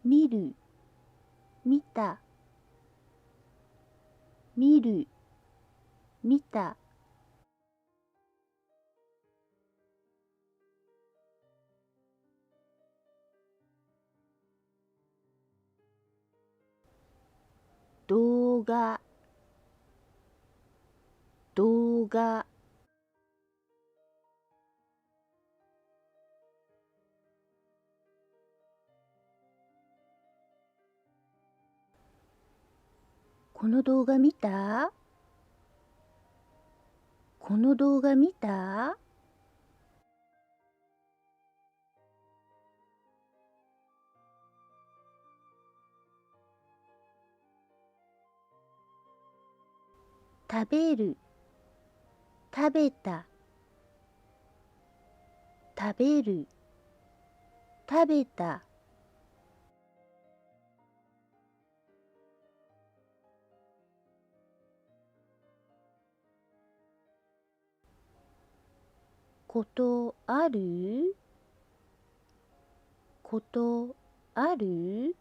見る、見た、見る、見た。動画、動画。この動画見た？この動画見た？食べる、食べた、食べる、食べた。ことある？ことある？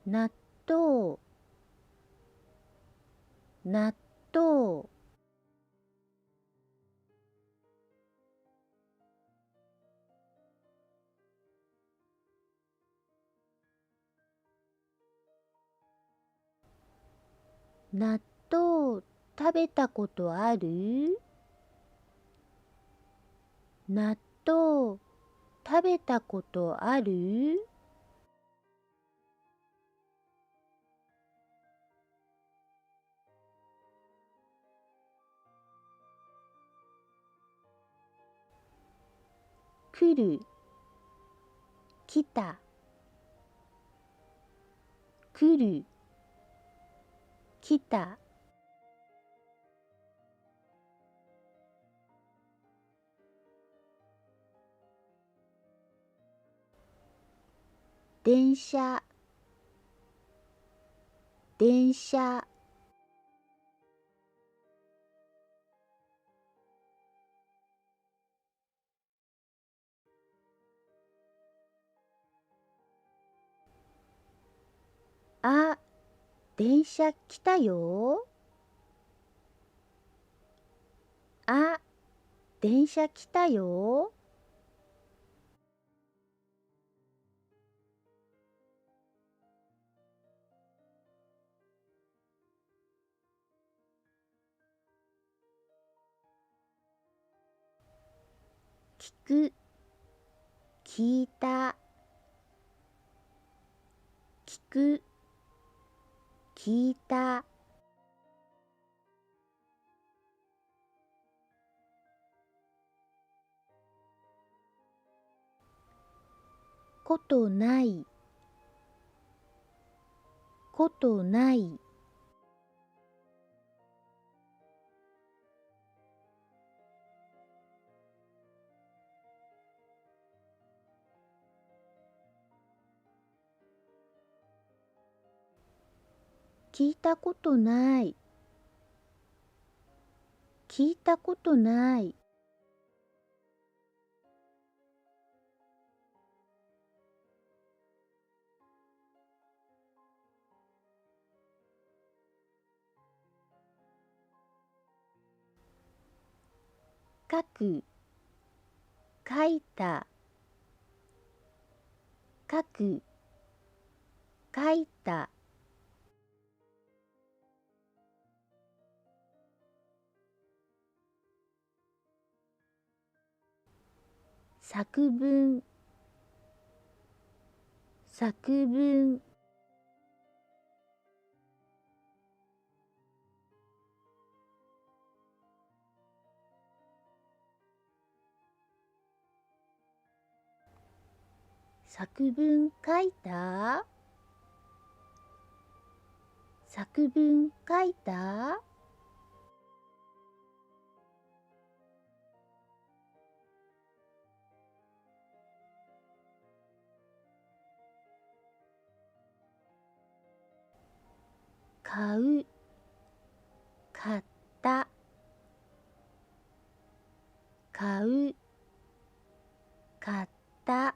納豆、納豆。納豆食べたことある？納豆食べたことある？来る、来た、来る、来た。電車、電車。あ、電車来たよ。あ、電車来たよ。聞く、聞いた、聞く、聞いた。ことない、ことない。聞いたことない、聞いたことない。書く、書いた、書く、書いた。作文、作文。作文書いた？作文書いた？買う、た、買う、買った。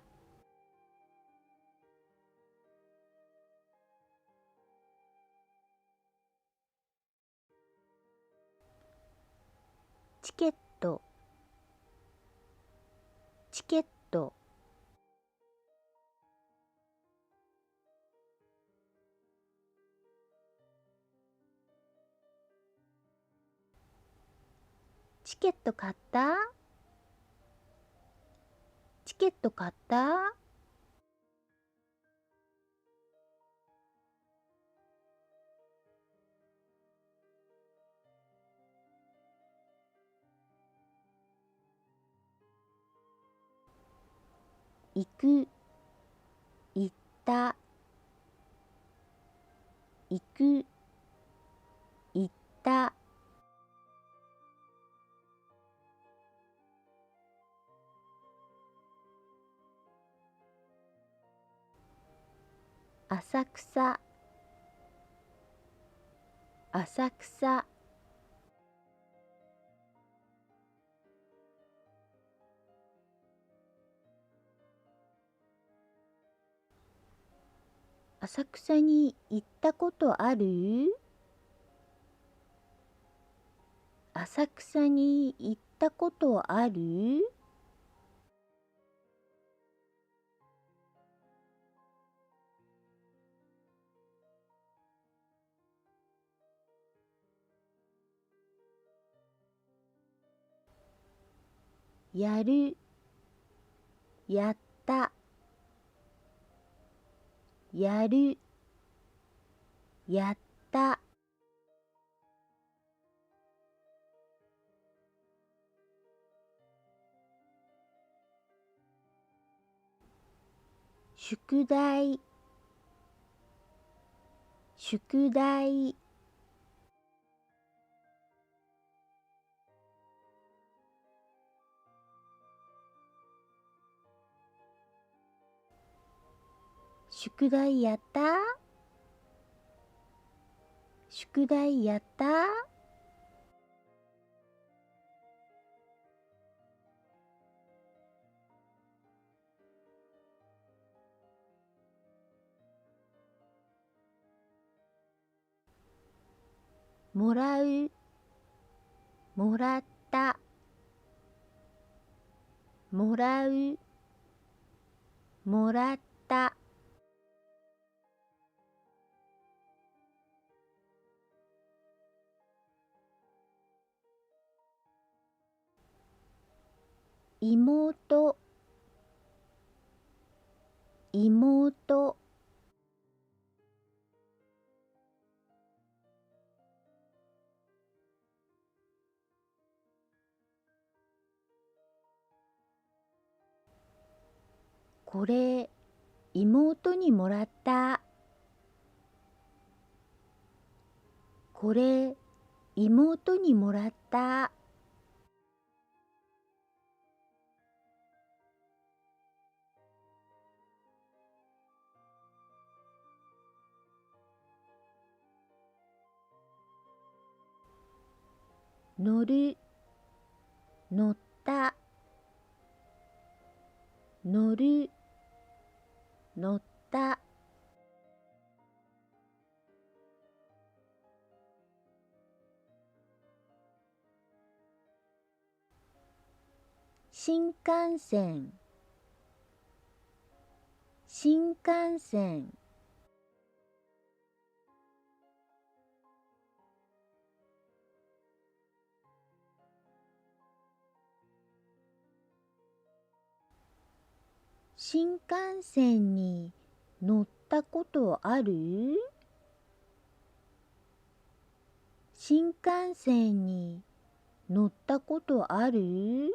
チケット、チケット。チケット買った？チケット買った？行く、行った。行く、行った。浅草、浅草。浅草に行ったことある？浅草に行ったことある？やる、やった。やる、やった。宿題、宿題。宿題やった？宿題やった？もらう、もらった。もらう、もらった。妹、妹。これ、妹にもらった。これ、妹にもらった。乗る、乗った。乗る、乗った。新幹線、新幹線。新幹線に乗ったことある？新幹線に乗ったことある？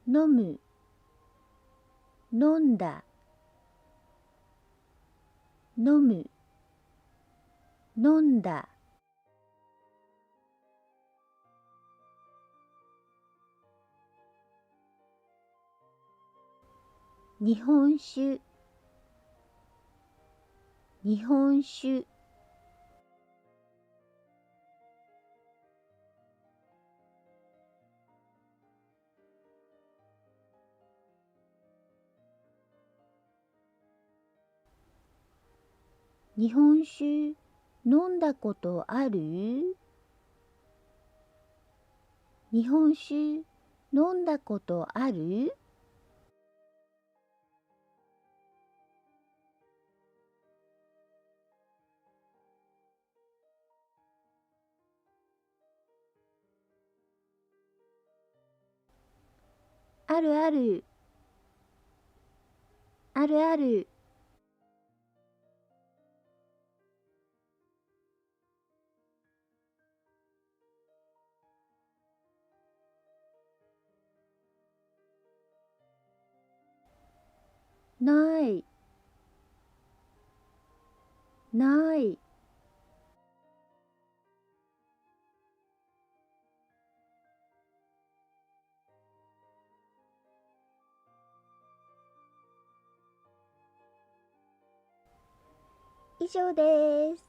飲む、飲んだ。飲む、飲んだ。日本酒、日本酒。日本酒飲んだことある？日本酒飲んだことある？あるある、あるある。ない、ない。以上です。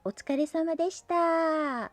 お疲れ様でした。